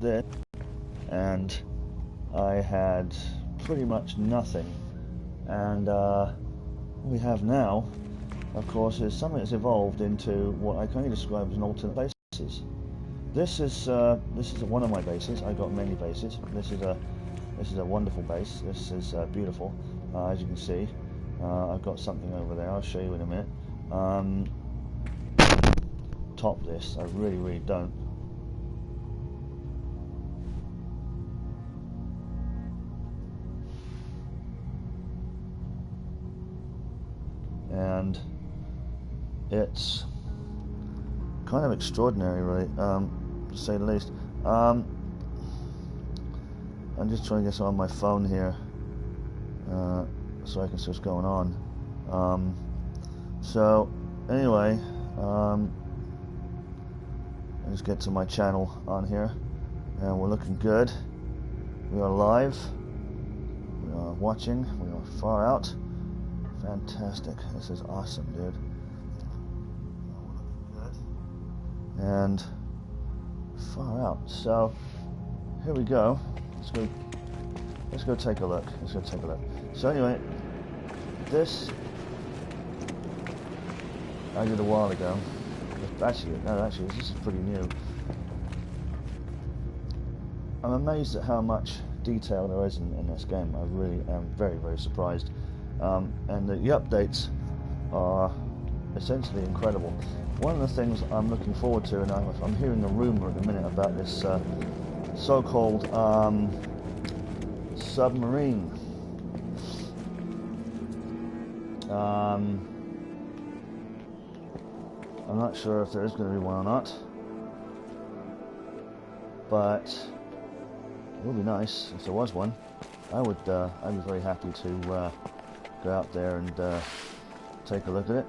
this, and I had pretty much nothing. And what we have now, of course, is something that's evolved into what I can only describe as an alternate bases. This is one of my bases. I got many bases. This is a wonderful base. This is beautiful, as you can see. I've got something over there. I'll show you in a minute. Top this. I really don't. And it's kind of extraordinary, really, to say the least. I'm just trying to get some on my phone here, so I can see what's going on. So anyway, let's get to my channel on here, and we're looking good. We are live. We are watching. We are far out. Fantastic. This is awesome, dude. And far out. So here we go. Let's go take a look. So anyway, this I did a while ago. Actually, this is pretty new. I'm amazed at how much detail there is in this game. I really am very surprised. And the updates are essentially incredible. One of the things I'm looking forward to, and I'm hearing a rumor at the minute about this so-called submarine. I'm not sure if there is going to be one or not, but it would be nice if there was one. I'd be very happy to go out there and take a look at it.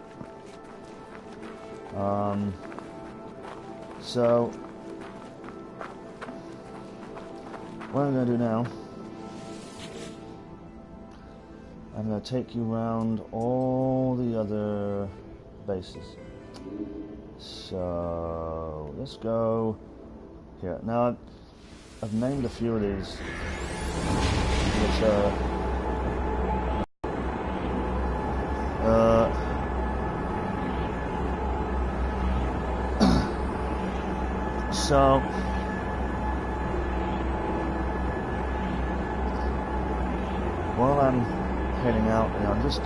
So what I'm going to do now, I'm going to take you around all the other bases. So let's go here. Now I've named a few of these, which are so while I'm heading out, I'm just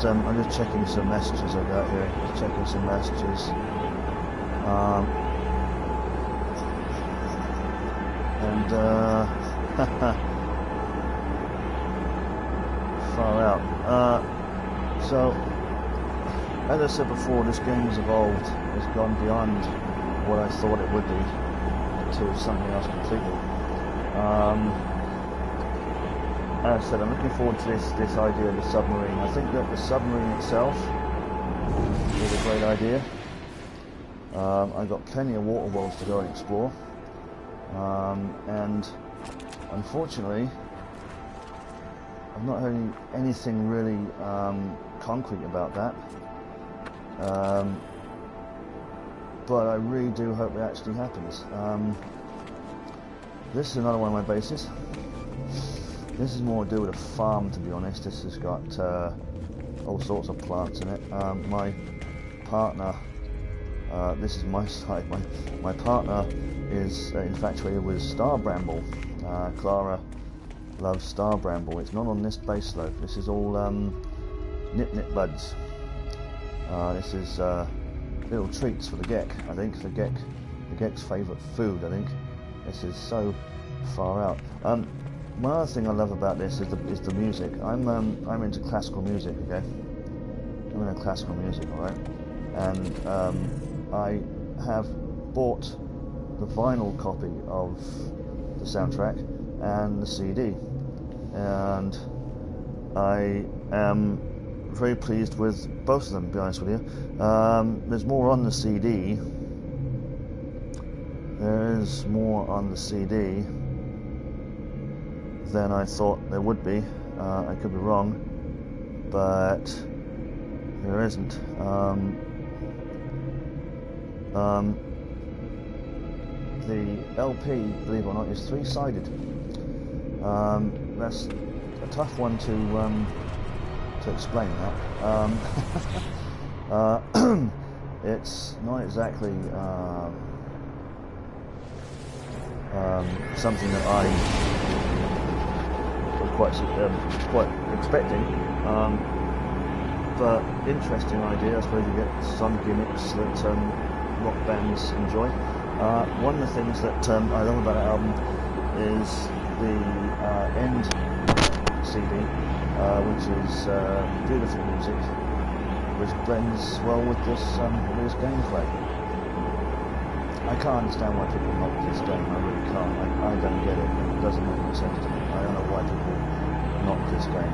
checking some messages I got here. Just checking some messages. Far out. So, as I said before, this game has evolved. It's gone beyond what I thought it would be to something else completely. As I said, I'm looking forward to this idea of the submarine. I think that the submarine itself is a great idea. I've got plenty of water worlds to go and explore. And unfortunately, I've not heard anything really concrete about that. But I really do hope it actually happens. This is another one of my bases. This is more to do with a farm, to be honest. This has got all sorts of plants in it. My partner, this is my side. My partner is infatuated with star bramble. Clara loves star bramble. It's not on this base though. This is all nip buds. This is little treats for the gek. I think the gek's favourite food. I think this is so far out. One other thing I love about this is the music. I'm into classical music. Okay, I'm into classical music. All right, and I have bought the vinyl copy of the soundtrack and the CD, and I am very pleased with both of them, to be honest with you. There's more on the CD. There's more on the CD than I thought there would be. I could be wrong, but there isn't. the LP, believe it or not, is three-sided. That's a tough one to explain that. It's not exactly something that I was quite expecting, but interesting idea. I suppose you get some gimmicks that rock bands enjoy. One of the things that I love about the album is the end CD, which is beautiful music, which blends well with this gameplay. I can't understand why people knock this game. I really can't. I don't get it. It doesn't make any sense to me. I don't know why people knock this game.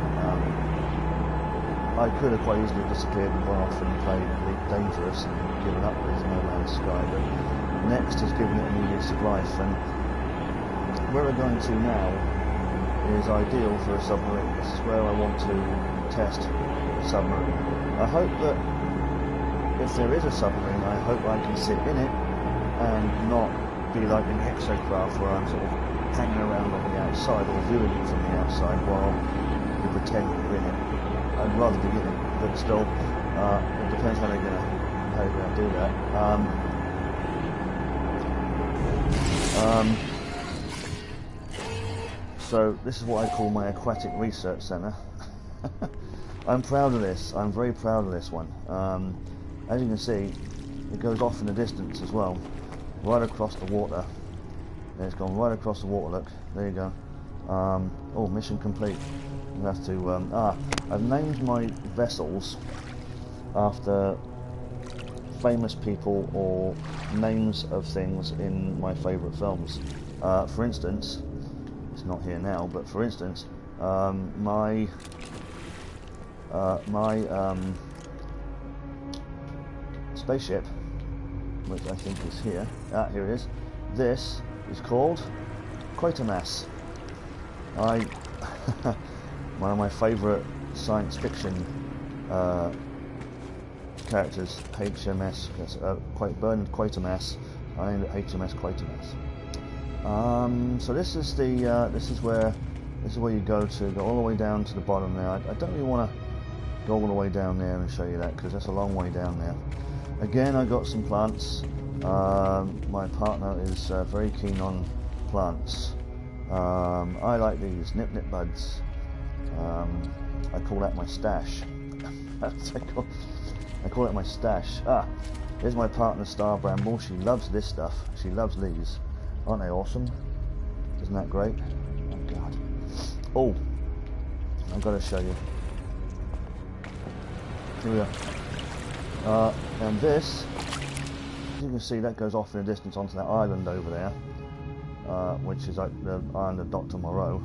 I could have quite easily disappeared and gone off and played Elite Dangerous and given up with No Man's Sky, but Next has given it a new lease of life, and where we're going to now is ideal for a submarine. This is where I want to test a submarine. I hope that if there is a submarine, I hope I can sit in it and not be like an exocraft where I'm sort of hanging around on the outside or viewing it from the outside while you pretend you're in it. I'd rather be in it, but still, it depends how they're going to do that. So this is what I call my aquatic research centre. I'm proud of this. I'm very proud of this one. As you can see, it goes off in the distance as well, right across the water. It's gone right across the water. Look, there you go. Oh, mission complete. You have to. I've named my vessels after famous people or names of things in my favourite films. For instance, it's not here now, but for instance, my spaceship, which I think is here. Here it is. This is called Quatermass. One of my favourite science fiction characters, HMS, Bernard Quatermass. I named it HMS Quatermass. So this is where you go all the way down to the bottom there. I don't really want to go all the way down there and show you that because that's a long way down there. Again, I got some plants. My partner is very keen on plants. I like these nip buds. I call that my stash. I call it my stash. Here's my partner Star Bramble. She loves this stuff. She loves these. Aren't they awesome? Isn't that great? Oh God. Oh, I've got to show you. Here we are. And this, as you can see, that goes off in the distance onto that island over there, which is like the island of Dr. Moreau,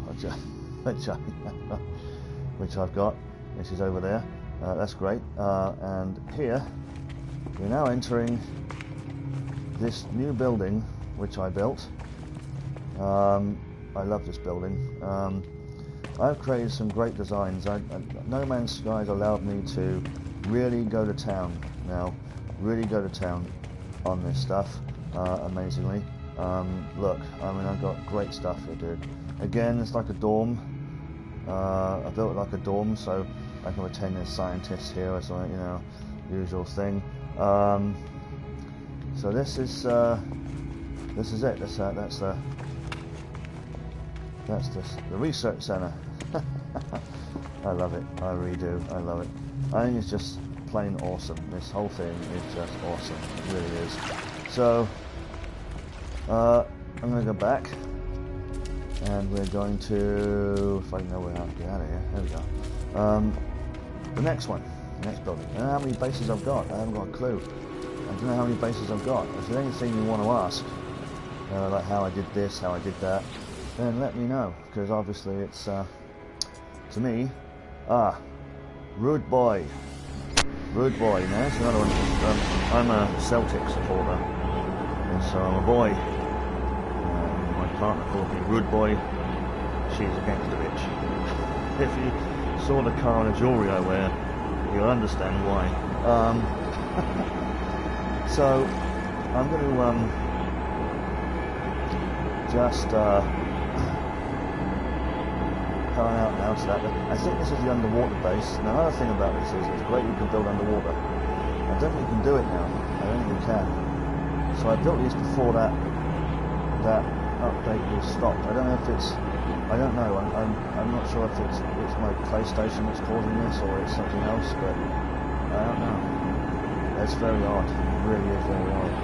which I've got, which is over there. That's great. And here, we're now entering this new building, which I built. I love this building. I've created some great designs. No Man's Sky has allowed me to really go to town now. Really go to town on this stuff, amazingly. Look, I mean, I've got great stuff here, dude. Again, it's like a dorm. I built it like a dorm, so I can pretend there's scientists here or something, you know, usual thing. So this is it. That's the research center. I love it. I really do. I love it. I think it's just plain awesome. This whole thing is just awesome. It really is. So I'm going to go back, and we're going to, if I know where to get out of here. There we go. The next one, the next building. I don't know how many bases I've got. I haven't got a clue. I don't know how many bases I've got. If there's anything you want to ask, like how I did this, how I did that, then let me know, because obviously it's to me, Rude Boy, you know, that's another one. I'm a Celtic supporter, and so I'm a boy. My partner called me Rude Boy. She's a gangster bitch. If you saw the car and the jewellery I wear, you'll understand why. So I'm going to just coming out now to that. I think this is the underwater base. Now, another thing about this is it's great you can build underwater. I don't think you can do it now. I don't think you can. So I built these before that update was stopped. I don't know if it's, I don't know. I'm not sure if it's my PlayStation that's causing this or it's something else, but I don't know. It's very odd. It really is very odd.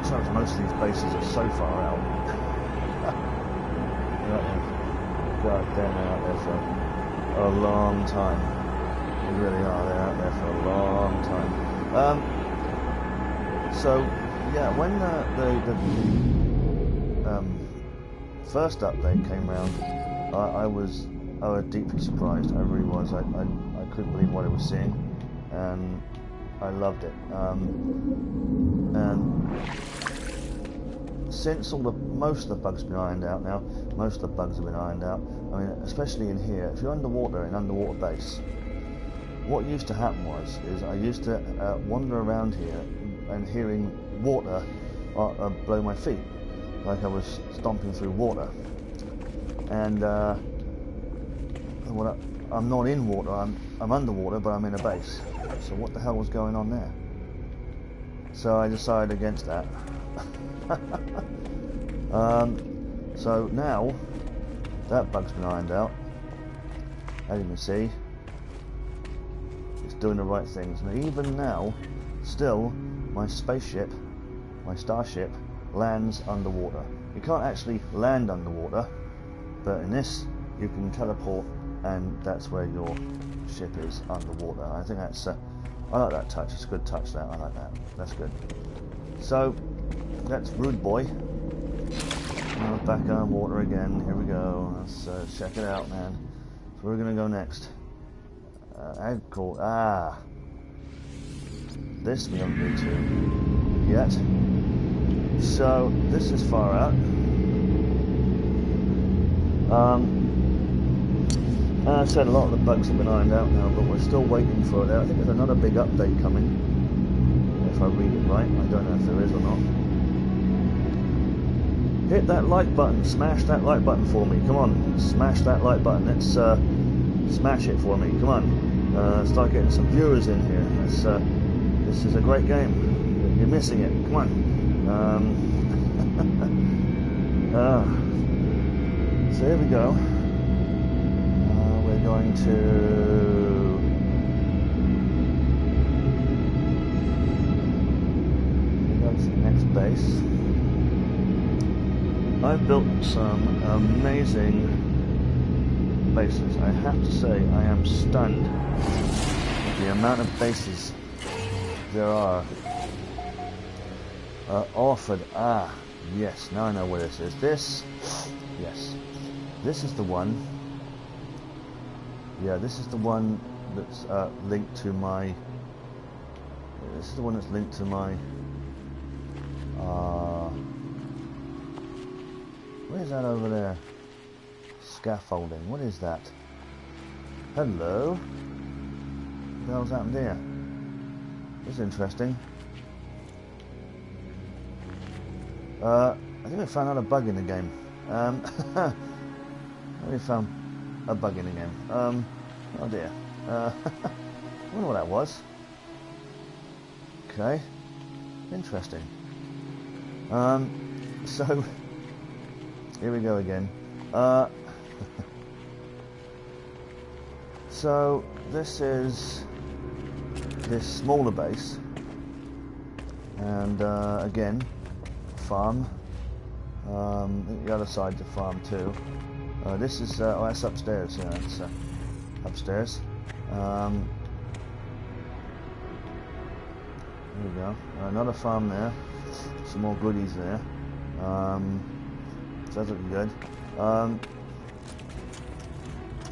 Sometimes most of these bases are so far out. God damn, they're out there for a long time. They really are. They're out there for a long time. So yeah, when the first update came around, I was deeply surprised. I really was. I couldn't believe what I was seeing, and I loved it. And since most of the bugs have been ironed out now, most of the bugs have been ironed out. I mean, especially in here, if you're underwater in underwater base, what used to happen is I used to wander around here and hearing water below my feet, like I was stomping through water. And I'm not in water, I'm underwater, but I'm in a base. So what the hell was going on there? So I decided against that. So now that bug's been ironed out. As you can see, it's doing the right things. And even now, still, my spaceship, my starship, lands underwater. You can't actually land underwater, but in this, you can teleport, and that's where your ship is underwater. I think that's, I like that touch. It's a good touch. That I like that. That's good. So that's Rude Boy. Back on water again. Here we go. Let's check it out, man. So we're gonna go next. This we haven't been to yet. So this is far out. I said a lot of the bugs have been ironed out now, but we're still waiting for it. I think there's another big update coming. If I read it right, I don't know if there is or not. Hit that like button, smash that like button for me. Come on, smash that like button. Let's smash it for me. Come on, start getting some viewers in here. This is a great game. You're missing it. Come on. So here we go. We're going to go to the next base. I've built some amazing bases. I have to say, I am stunned at the amount of bases there are offered. Yes, now I know where this is. Yes, this is the one. Yeah, this is the one that's linked to my. This is the one that's linked to my. What is that over there? Scaffolding. What is that? Hello. What the hell's happened here? This is interesting. I think we found out a bug in the game. We found a bug in the game. Oh dear. I wonder what that was. Okay. Interesting. So here we go again. So this is this smaller base, and again, farm. The other side's a farm too. This is that's upstairs. Yeah, it's upstairs. Here we go. Another farm there. Some more goodies there. So that's looking good.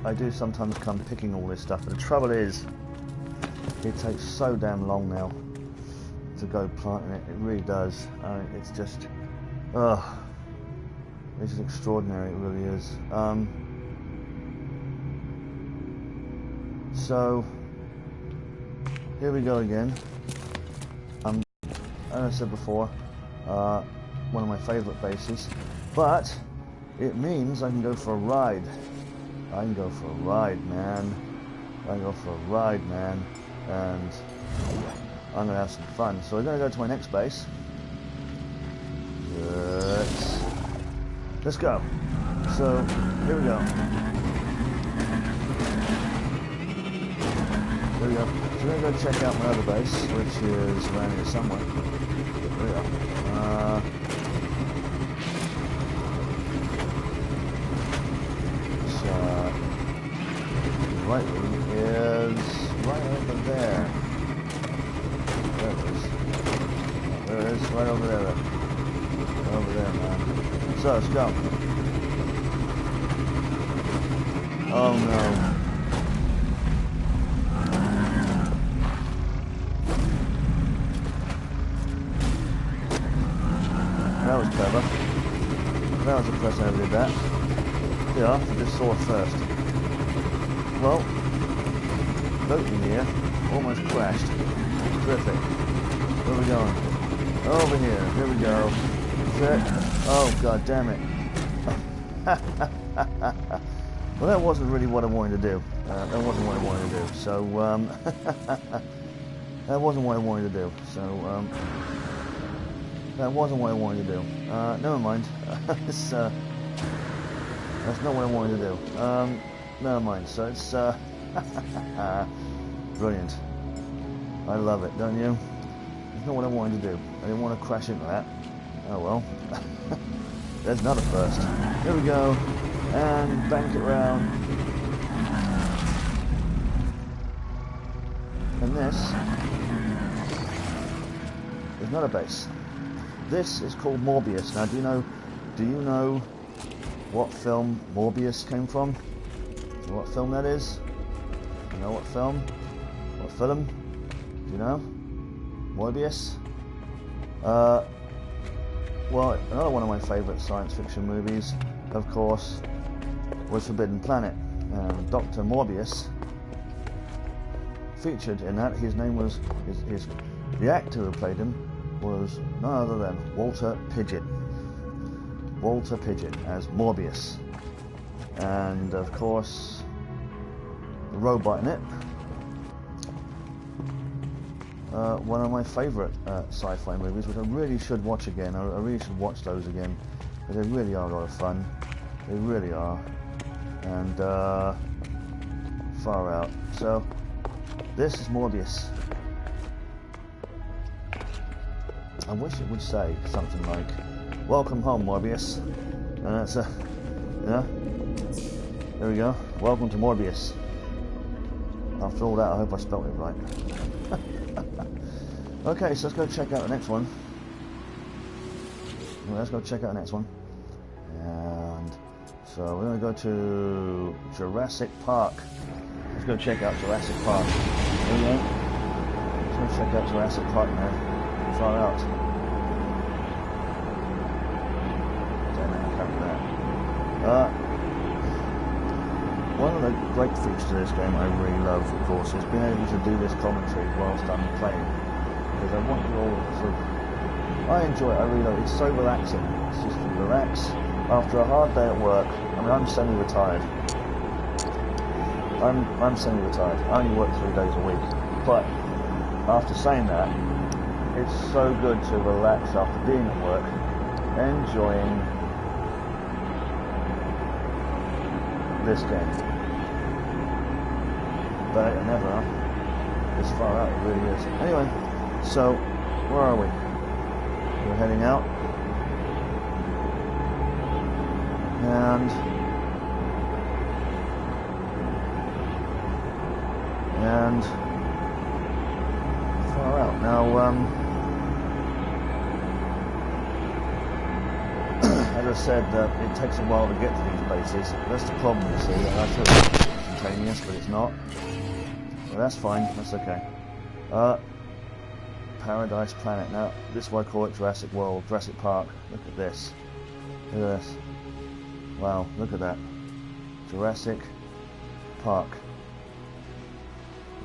I do sometimes come picking all this stuff, but the trouble is, it takes so damn long now to go planting it. It really does. It's just, it's just extraordinary. It really is. So here we go again. as I said before, one of my favourite bases. But it means I can go for a ride. I can go for a ride, man. I can go for a ride, man. And I'm going to have some fun. So we're going to go to my next base. Let's go. So, here we go. There we go. So we're going to go check out my other base, which is around here somewhere. There we go. Right is right over there. There it is. There it is, right over there. Right over there, man. So let's go. Oh no. That was clever. That was impressive how I did that. Yeah, I just saw it first. Well, boat in here almost crashed. Terrific. Where are we going? Over here. Here we go. Set. Oh, god damn it. Well, that wasn't really what I wanted to do. That wasn't what I wanted to do. So, that wasn't what I wanted to do. So, that wasn't what I wanted to do. Never mind. That's not what I wanted to do. Never mind. So it's brilliant. I love it, don't you? It's not what I wanted to do. I didn't want to crash into that. Oh well. There's another first. Here we go. And bank it round. And this is not a base. This is called Morbius. Now, do you know what film Morbius came from? Do you know what film that is? Do you know what film? What film? Do you know? Morbius? Well, another one of my favourite science fiction movies, of course, was Forbidden Planet. Dr. Morbius featured in that. His name was, the actor who played him was none other than Walter Pidgeot. Walter Pidgeot as Morbius. And of course, the robot in it, one of my favourite sci-fi movies, which I really should watch again. I really should watch those again, because they really are a lot of fun. They really are. And far out. So this is Morbius. I wish it would say something like, "Welcome home, Morbius." And that's there we go. Welcome to Morbius. After all that, I hope I spelled it right. Okay, so let's go check out the next one. Well, let's go check out the next one. And so we're going to go to Jurassic Park. Let's go check out Jurassic Park. There we go. Let's go check out Jurassic Park now. Far out. Damn it, I can't do that. One of the great features of this game I really love, of course, is being able to do this commentary whilst I'm playing. Because I want you all to... I enjoy it, I really love it. It's so relaxing. It's just to relax after a hard day at work. I mean, I'm semi-retired. I'm semi-retired. I only work 3 days a week. But after saying that, it's so good to relax after being at work, enjoying this game. Better than ever, huh? It's far out, it really is. Anyway, so, where are we? We're heading out. And far out. Now, as I said, it takes a while to get to these bases. That's the problem, you see. I thought it was instantaneous, but it's not. Well, that's fine. That's okay. Paradise Planet. Now, this is why I call it Jurassic World, Jurassic Park. Look at this. Look at this. Wow, look at that. Jurassic Park.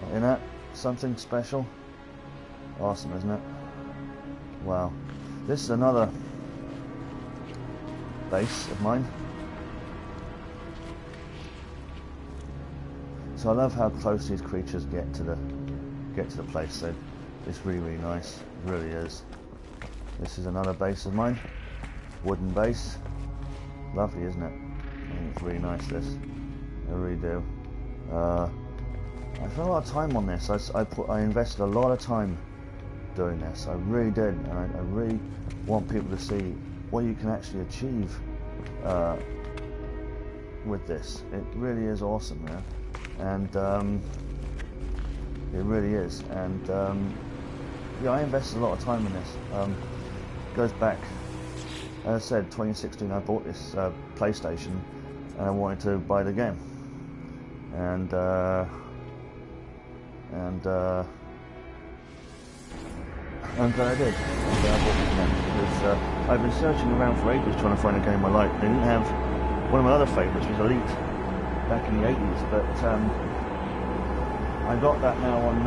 Isn't that something special? Awesome, isn't it? Wow. This is another base of mine. So I love how close these creatures get to the place. So it's really, really nice. It really is. This is another base of mine. Wooden base. Lovely, isn't it? I think it's really nice, this. I really do. I spent a lot of time on this. I invested a lot of time doing this. I really did. And I really want people to see what you can actually achieve with this. It really is awesome, man. And it really is. And yeah, I invested a lot of time in this. Goes back, as I said, 2016. I bought this PlayStation, and I wanted to buy the game. And I'm glad I did. I'm glad I bought this game because I've been searching around for ages trying to find a game I like. They didn't have one of my other favourites was Elite back in the 80s, but I got that now on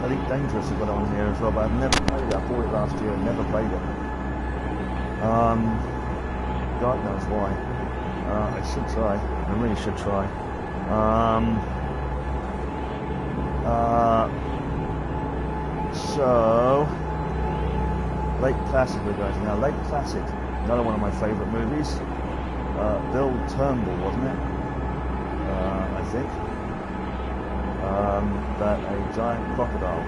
Elite Dangerous. I got it on here as well, but I've never played it. I bought it last year and never played it. God knows why. I should try. I really should try. So Lake Placid we're going to now. Lake Placid, another one of my favourite movies. Bill Turnbull, wasn't it? I think. But a giant crocodile.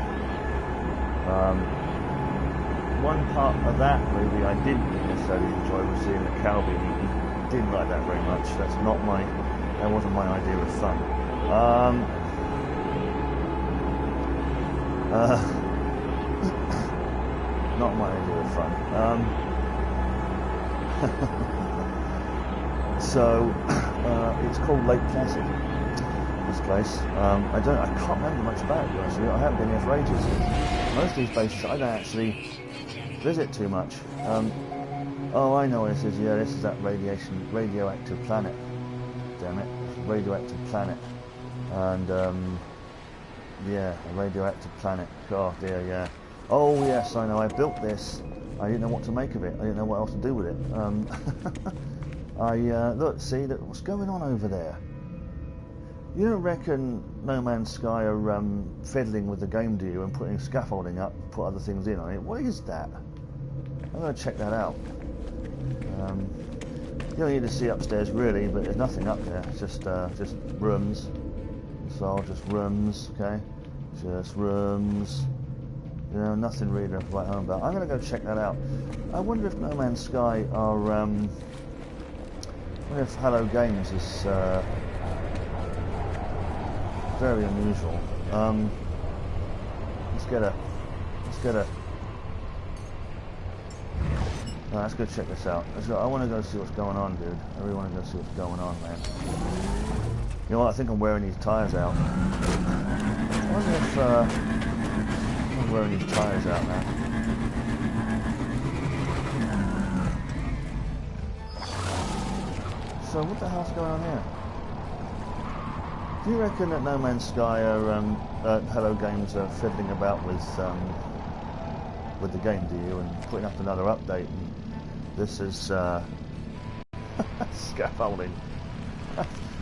One part of that movie I didn't necessarily enjoy was seeing the cow being eaten. Didn't like that very much. That wasn't my idea of fun. Not my idea of fun. So it's called Lake Placid. This place. I can't remember much about it. Honestly, I haven't been here for ages. Most of these bases I don't actually visit too much. Oh, I know what this is. Yeah, this is that radioactive planet. Damn it, it's a radioactive planet. And yeah, a radioactive planet. Oh dear, yeah. Oh yes, I know. I built this. I didn't know what to make of it. I didn't know what else to do with it. Look, see that what's going on over there. You don't reckon No Man's Sky are fiddling with the game, do you, and putting scaffolding up, put other things in on it? What is that? I'm going to check that out. You don't need to see upstairs really, but there's nothing up there. It's just rooms. So just rooms, okay? Just rooms. You know, nothing really to write home about. I'm going to go check that out. I wonder if No Man's Sky are. I wonder if Hello Games is very unusual. Let's get a. No, let's go check this out. I want to go see what's going on, dude. I really want to go see what's going on, man. You know what? I think I'm wearing these tires out. I wonder if I'm wearing these tires out now. So what the hell's going on here? Do you reckon that No Man's Sky are Hello Games are fiddling about with the game, do you, and putting up another update? And this is scaffolding.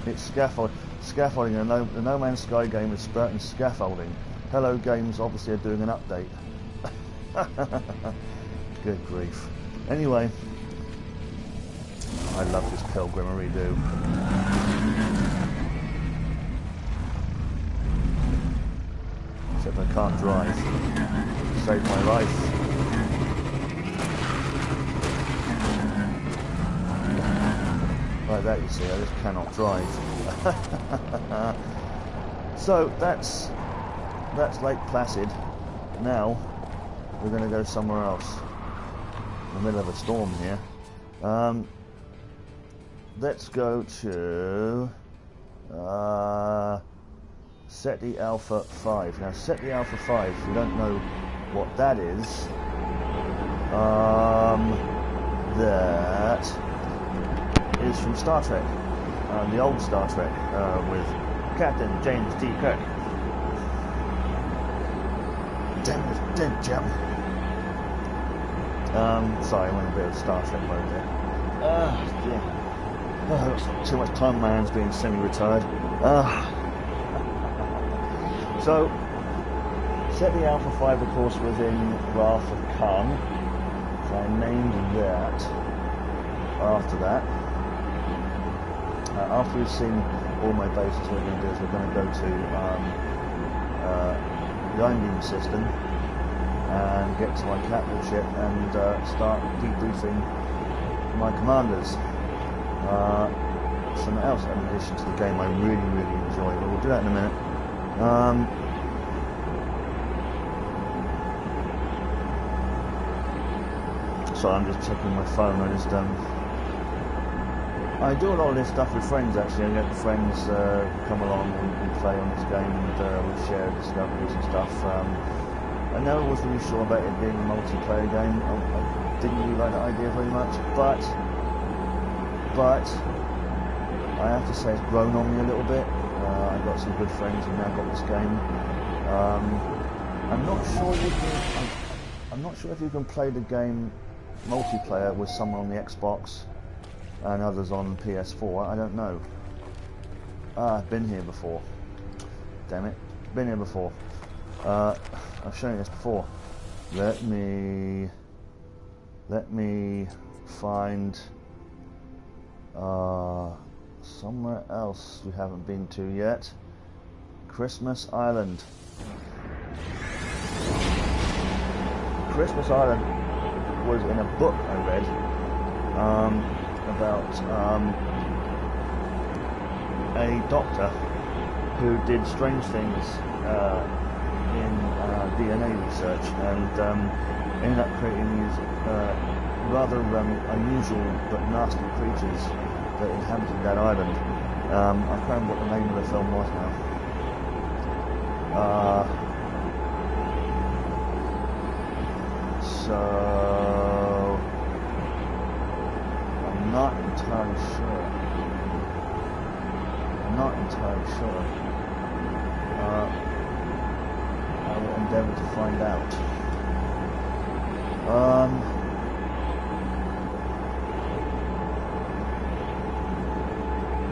It's scaffolding. The No Man's Sky game is sprouting scaffolding. Hello Games obviously are doing an update. Good grief. Anyway, I love this pilgrim, I really do. Except I can't drive. Save my life. Like that, you see, I just cannot drive. So that's Lake Placid. Now we're going to go somewhere else. In the middle of a storm here. Let's go to SETI Alpha 5. Now SETI Alpha 5, if you don't know what that is, that is from Star Trek, the old Star Trek, with Captain James T. Kirk. Damn, it's dead, Jim. Sorry, I went a bit of Star Trek mode there. Yeah. Too much time on my hands being semi-retired. So, set the Alpha 5, of course, was in Wrath of Khan. So I named that after that. After we've seen all my bases, what we're going to do is we're going to go to the Iron Beam system and get to my capital ship and start debriefing my commanders. Something else in addition to the game I really enjoy, but we'll do that in a minute. So I'm just checking my phone. I do a lot of this stuff with friends actually. I get friends come along and play on this game, and we share discoveries and stuff. I never was really sure about it being a multiplayer game. I didn't really like that idea very much, but I have to say it's grown on me a little bit. I've got some good friends who now got this game. I'm not sure if you can play the game multiplayer with someone on the Xbox and others on PS4. I don't know. I've been here before. Damn it, been here before. I've shown you this before. Let me find somewhere else we haven't been to yet. Christmas Island. Christmas Island was in a book I read about a doctor who did strange things in DNA research and ended up creating these rather unusual but nasty creatures that inhabited that island. I can't remember what the name of the film was now. So I'm not entirely sure. I will endeavour to find out.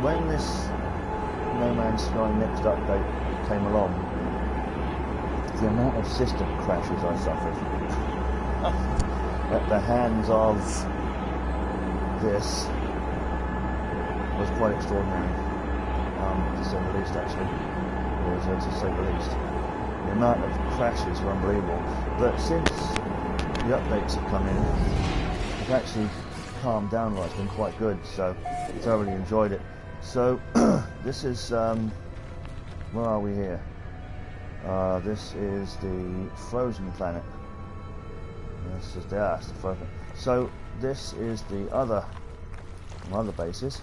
When this No Man's Sky next update came along, the amount of system crashes I suffered at the hands of this was quite extraordinary, to say the least. Actually, to say the least, the amount of crashes were unbelievable. But since the updates have come in, it's actually calmed down a lot. It's been quite good, so I thoroughly enjoyed it. So this is where are we here? This is the frozen planet. This is the frozen. So this is the other bases.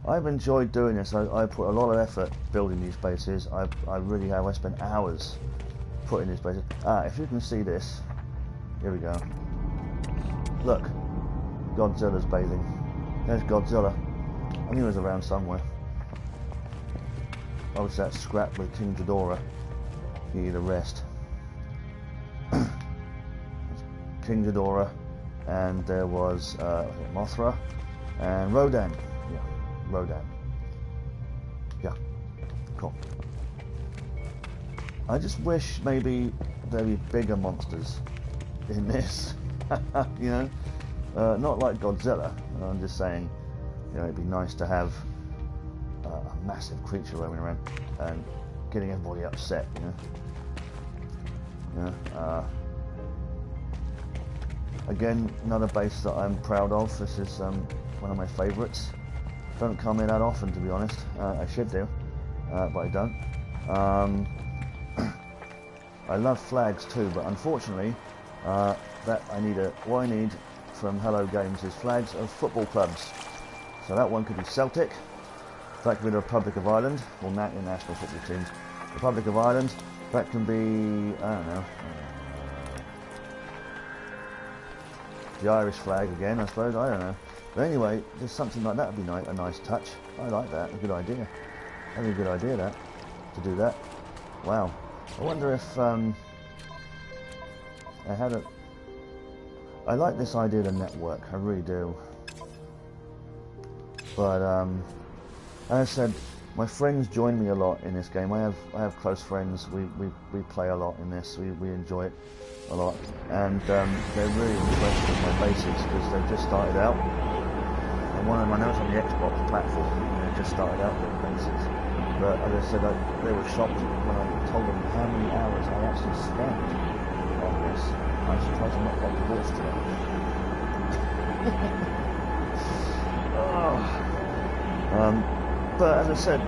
I've enjoyed doing this. I put a lot of effort building these bases. I really have. I spent hours putting these bases. If you can see this, here we go. Look, Godzilla's bathing. There's Godzilla. I knew he was around somewhere. Obviously that scrap with King Ghidorah. He need a rest. King Ghidorah, and there was Mothra and Rodan. Yeah, Rodan. Yeah, cool. I just wish maybe there'd be bigger monsters in this. You know, not like Godzilla. I'm just saying, you know, it'd be nice to have a massive creature roaming around and getting everybody upset. You know. Again, another base that I'm proud of. This is one of my favourites. Don't come in that often, to be honest. I should do, but I don't. I love flags too, but unfortunately, what I need from Hello Games is flags of football clubs. So that one could be Celtic, that could be the Republic of Ireland, or national football teams. Republic of Ireland, that can be, I don't know, the Irish flag again, I suppose, I don't know. But anyway, just something like that would be a nice touch. I like that, a good idea. That'd be a good idea, that, to do that. Wow. I wonder if I like this idea of the network, I really do. But as I said, my friends join me a lot in this game. I have close friends. We play a lot in this. We enjoy it a lot, and they're really impressed with my basics because they've just started out. And one of them I know it's on the Xbox platform. And they just started out doing basics. But as I said, they were shocked when I told them how many hours I actually spent on this. I was surprised I'm not got divorced today. But as I said,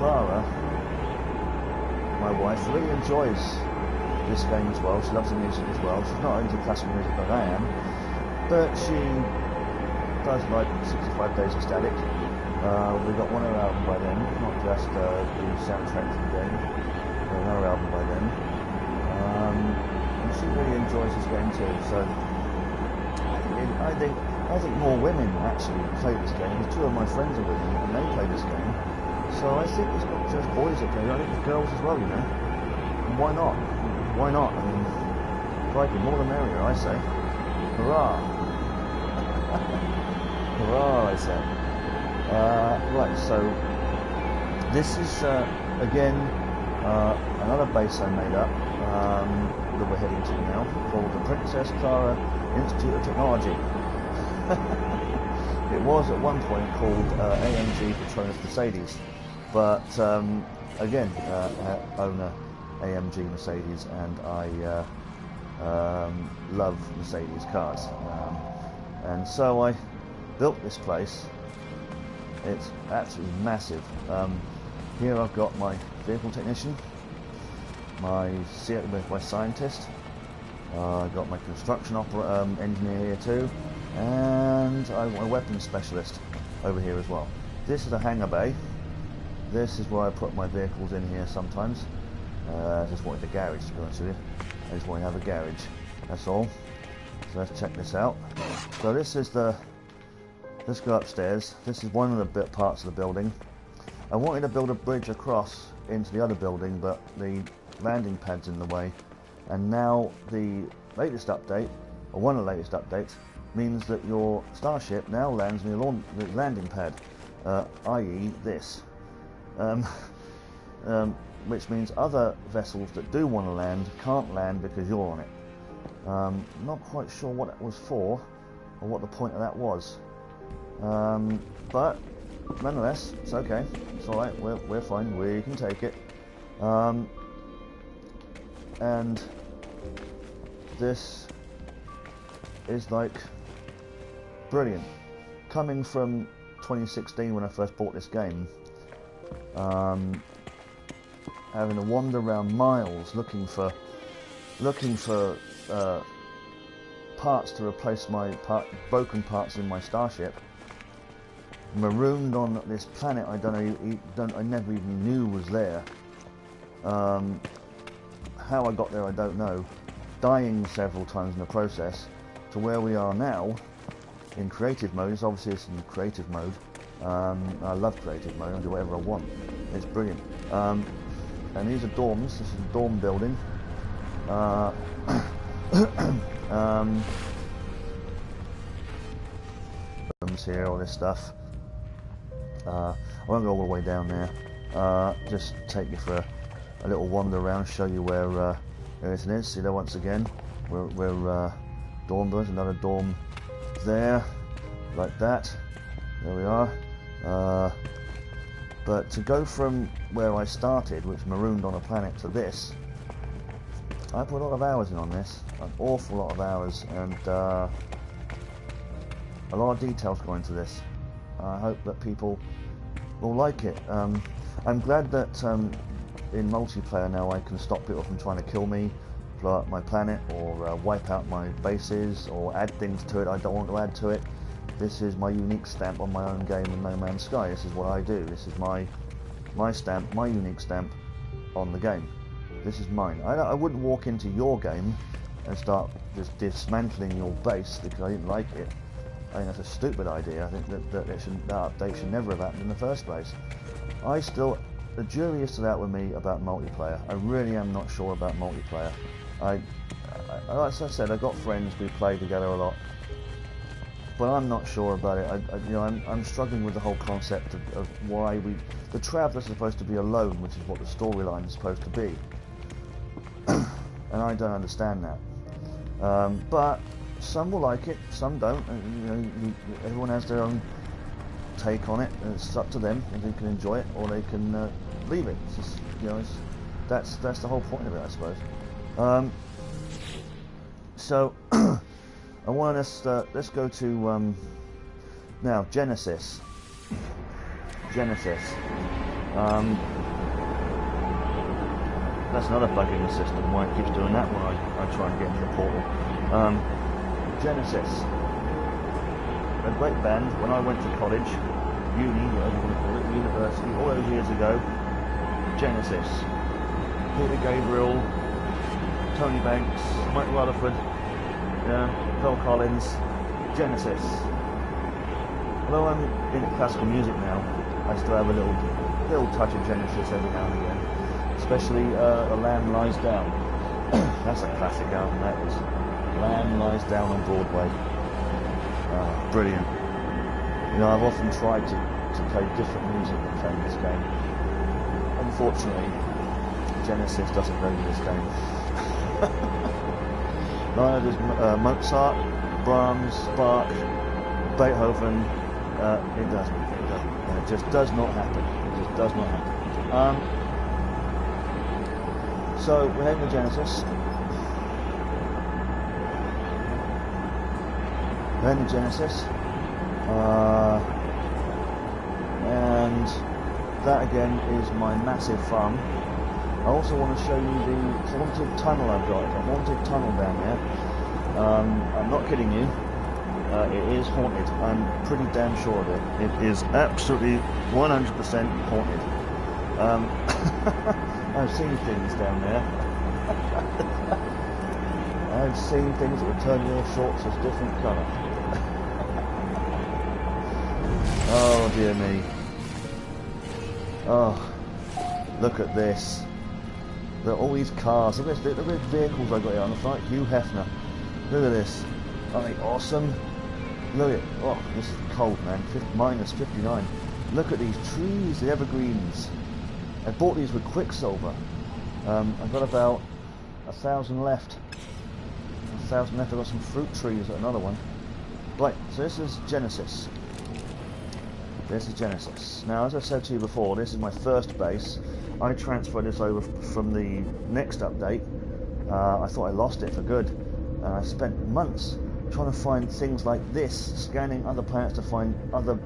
Clara, my wife, really enjoys this game as well. She loves the music as well. She's not into classical music like I am, but she does like 65 Days of Static. We got one of her album by then, not just the soundtrack to the game, but another album by then. And she really enjoys this game too. So I think more women actually play this game. Two of my friends are women and they play this game. So I think it's not just boys that play it, I think it's girls as well, you know. And why not? Why not? I mean, crikey, more the merrier, I say. Hurrah! Hurrah, I say. Right, so this is again another base I made up that we're heading to now, called the Princess Clara Institute of Technology. It was at one point called AMG Petronas Mercedes, but again, I own a AMG Mercedes, and I love Mercedes cars, and so I built this place. It's absolutely massive. Here I've got my vehicle technician, my scientist. I've got my construction engineer here too, and I've got my weapons specialist over here as well. This is a hangar bay. This is where I put my vehicles in here sometimes. I just wanted a garage, to be honest with you. I just want to have a garage, that's all. So let's check this out. So this is let's go upstairs. This is one of the parts of the building. I wanted to build a bridge across into the other building, but the landing pad's in the way. And now the latest update, or one of the latest updates, means that your starship now lands near the landing pad, i.e. this. Which means other vessels that do want to land can't land because you're on it. Not quite sure what that was for, or what the point of that was. But nonetheless, it's okay. It's all right. We're fine. We can take it. And this is like brilliant. Coming from 2016 when I first bought this game, having to wander around miles looking for parts to replace my broken parts in my starship, marooned on this planet I never even knew was there. How I got there I don't know, dying several times in the process, to where we are now in creative mode. It's obviously in creative mode. I love creative mode. I do whatever I want. It's brilliant. And these are dorms. This is a dorm building. Rooms here, all this stuff. I won't go all the way down there. Just take you for a little wander around, show you where everything is. See there once again, we're dorm. There's another dorm there, like that. There we are. But to go from where I started, which marooned on a planet, to this, I put a lot of hours in on this, an awful lot of hours, and a lot of details go into this. I hope that people will like it. I'm glad that in multiplayer now I can stop people from trying to kill me, blow up my planet, or wipe out my bases, or add things to it I don't want to add to it. This is my unique stamp on my own game in No Man's Sky. This is what I do. This is my stamp, my unique stamp on the game. This is mine. I wouldn't walk into your game and start just dismantling your base because I didn't like it. I think that's a stupid idea. I think that update should never have happened in the first place. the jury is still out with me about multiplayer. I really am not sure about multiplayer. As I said, I've got friends, we play together a lot, but I'm not sure about it. I'm struggling with the whole concept of why the traveller's supposed to be alone, which is what the storyline is supposed to be, and I don't understand that. But some will like it, some don't. Everyone has their own take on it, and it's up to them if they can enjoy it or they can leave it. It's just, that's the whole point of it, I suppose. So I want let's go to now Genesis. That's another bug in the system. Why it keeps doing that when I try and get into the portal. Genesis. A great band. When I went to college, uni, whatever you want to call it, university, all those years ago, Genesis. Peter Gabriel, Tony Banks, Mike Rutherford, Phil Collins, Genesis. Although I'm into classical music now, I still have a little touch of Genesis every now and again. Especially The Lamb Lies Down. That's a classic album, that is. Lamb Lies Down on Broadway. Brilliant. I've often tried to play different music than playing this game. Unfortunately, Genesis doesn't go with this game. Neither does Mozart, Brahms, Bach, Beethoven. It doesn't. It just does not happen. It just does not happen. So we're heading to Genesis. And that again is my massive farm. I also want to show you the haunted tunnel I've got. It's a haunted tunnel down there. I'm not kidding you. It is haunted. I'm pretty damn sure of it. It is absolutely 100% haunted. I've seen things down there. I've seen things that would turn your shorts a different colour. Oh dear me. Oh, look at this. Look at all these cars. Look at the vehicles I got here on the front. Hugh Hefner. Look at this. Aren't they awesome? Look at it. Oh, this is cold, man. Minus 59. Look at these trees, the evergreens. I bought these with Quicksilver. I've got about 1,000 left. 1,000 left. I've got some fruit trees at another one. Right, so this is Genesis. Now, as I said to you before, this is my first base. I transferred this over from the next update. I thought I lost it for good. And I spent months trying to find things like this, scanning other planets to find other,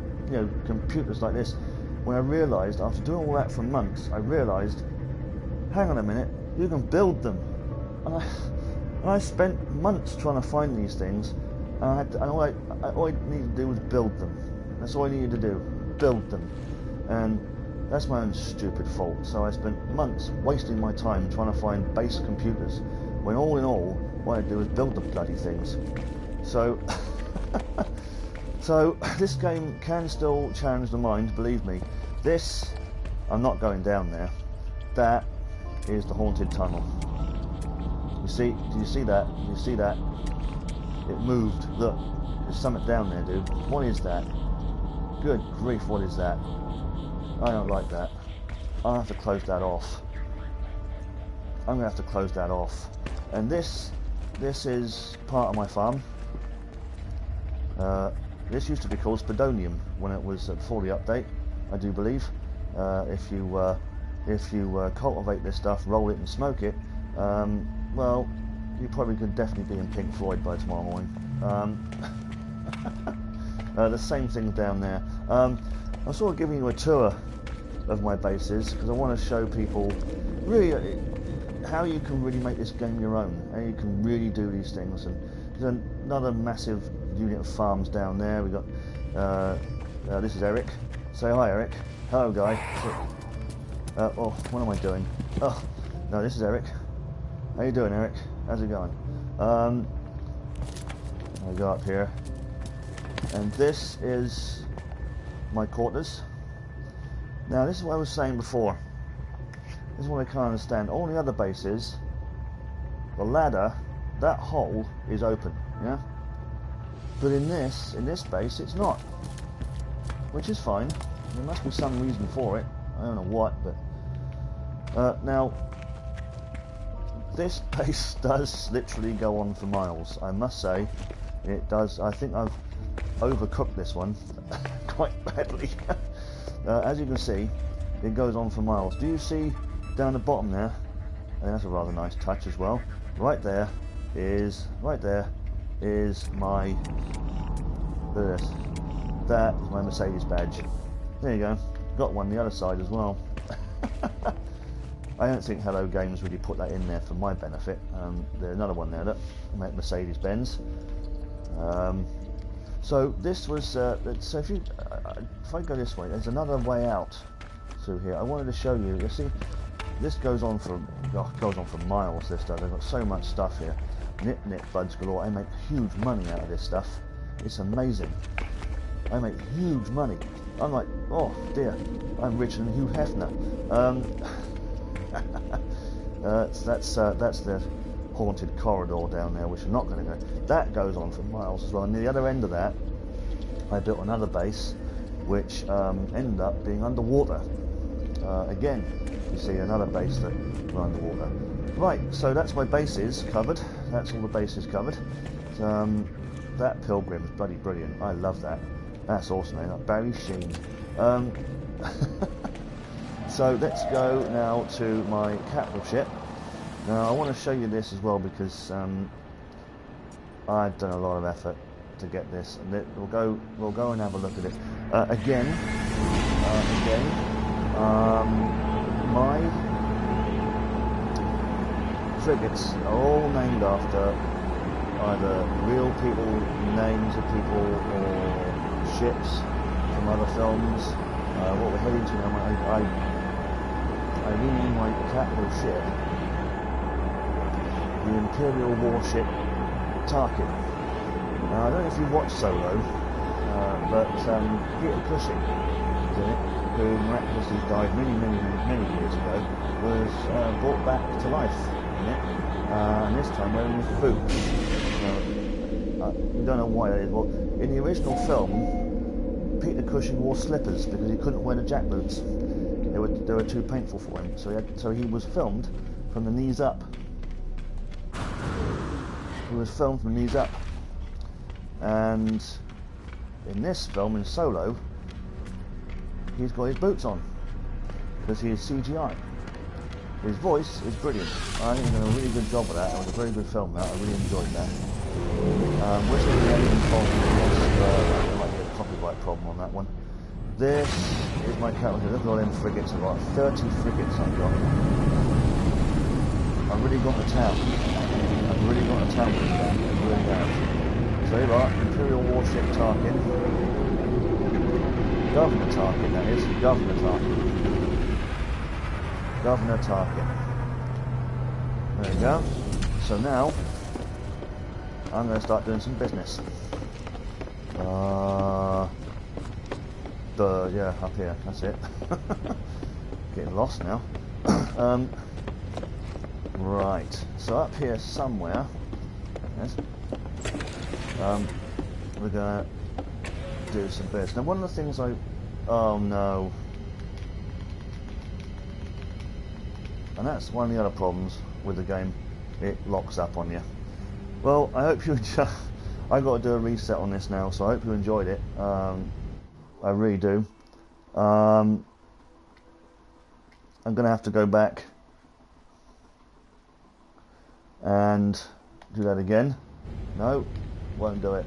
computers like this. When I realised, after doing all that for months, I realised, hang on a minute, you can build them. And I spent months trying to find these things, and all I needed to do was build them. That's all I needed to do, build them. And that's my own stupid fault. So I spent months wasting my time trying to find base computers, when all in all, what I do is build the bloody things. So, so this game can still challenge the mind, believe me. This, I'm not going down there. That is the haunted tunnel. You see, do you see that? Do you see that? It moved. Look, there's something down there, dude. What is that? Good grief, what is that? I don't like that. I'll have to close that off. I'm gonna have to close that off. And this is part of my farm. This used to be called Spodonium when it was before the update, I do believe. If you cultivate this stuff, roll it and smoke it, well, you probably could definitely be in Pink Floyd by tomorrow morning. The same thing down there. I'm sort of giving you a tour of my bases because I want to show people really how you can really make this game your own, how you can really do these things. And there's another massive unit of farms down there. We got this is Eric. Say hi, Eric. Hello, guy. Oh, what am I doing? Oh, no, this is Eric. How you doing, Eric? How's it going? I go up here, and this is my quarters. Now this is what I was saying before. This is what I can't understand. All the other bases, the ladder, that hole is open, yeah? But in this base it's not. Which is fine. There must be some reason for it. I don't know what, but now this base does literally go on for miles. I must say, it does. I think I've overcooked this one quite badly. As you can see, it goes on for miles. Do you see down the bottom there? I think that's a rather nice touch as well. Right there is my. Look at this. That is my Mercedes badge. There you go. Got one the other side as well. I don't think Hello Games really put that in there for my benefit. There's another one there, look, Mercedes Benz. So this was. So if I go this way, there's another way out through here. I wanted to show you. You see, this goes on for miles. This stuff. They've got so much stuff here. Nip buds galore. I make huge money out of this stuff. It's amazing. I make huge money. I'm like, oh dear, I'm richer than Hugh Hefner. That's the haunted corridor down there, which I'm not going to go. That goes on for miles as well. And the other end of that, I built another base, which ended up being underwater. Again, you see another base that were underwater. Right, so that's my bases covered. That's all the bases covered. That Pilgrim's bloody brilliant. I love that. That's awesome, eh? Like Barry Sheen. So let's go now to my capital ship. Now I want to show you this as well because I've done a lot of effort to get this, and we'll go and have a look at it again. My frigates are all named after either real people, names of people, or ships from other films. What we're heading to now, I renamed my capital ship the Imperial warship Tarkin. Now I don't know if you watched Solo, but Peter Cushing is in it, who miraculously died many years ago, was brought back to life in it, and this time wearing his boots. You don't know why that is. Well, in the original film, Peter Cushing wore slippers because he couldn't wear the jack boots. They were too painful for him. So he was filmed from the knees up. He was filmed from the knees up. And in this film, in Solo, he's got his boots on because he is CGI. His voice is brilliant. I think he did a really good job of that. It was a very good film. That I really enjoyed that. Which is the ending problem? There might be a copyright problem on that one. This is my capital. Look at all them frigates. I've got 30 frigates I've got. I've really got a town. I've really got a town with that. I really have. So here we are, Imperial warship Tarkin. Governor Tarkin, that is. Governor Tarkin. Governor Tarkin. There we go. So now, I'm going to start doing some business. Yeah, up here, that's it. Getting lost now. Right, so up here somewhere, yes, we're going to do some business. Now one of the things oh no. And that's one of the other problems with the game. It locks up on you. Well, I hope you enjoy. I've got to do a reset on this now, so I hope you enjoyed it. I really do. I'm going to have to go back and do that again. No, won't do it.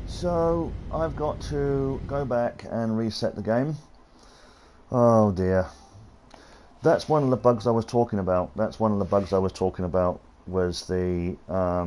So I've got to go back and reset the game. Oh dear. That's one of the bugs I was talking about. Was the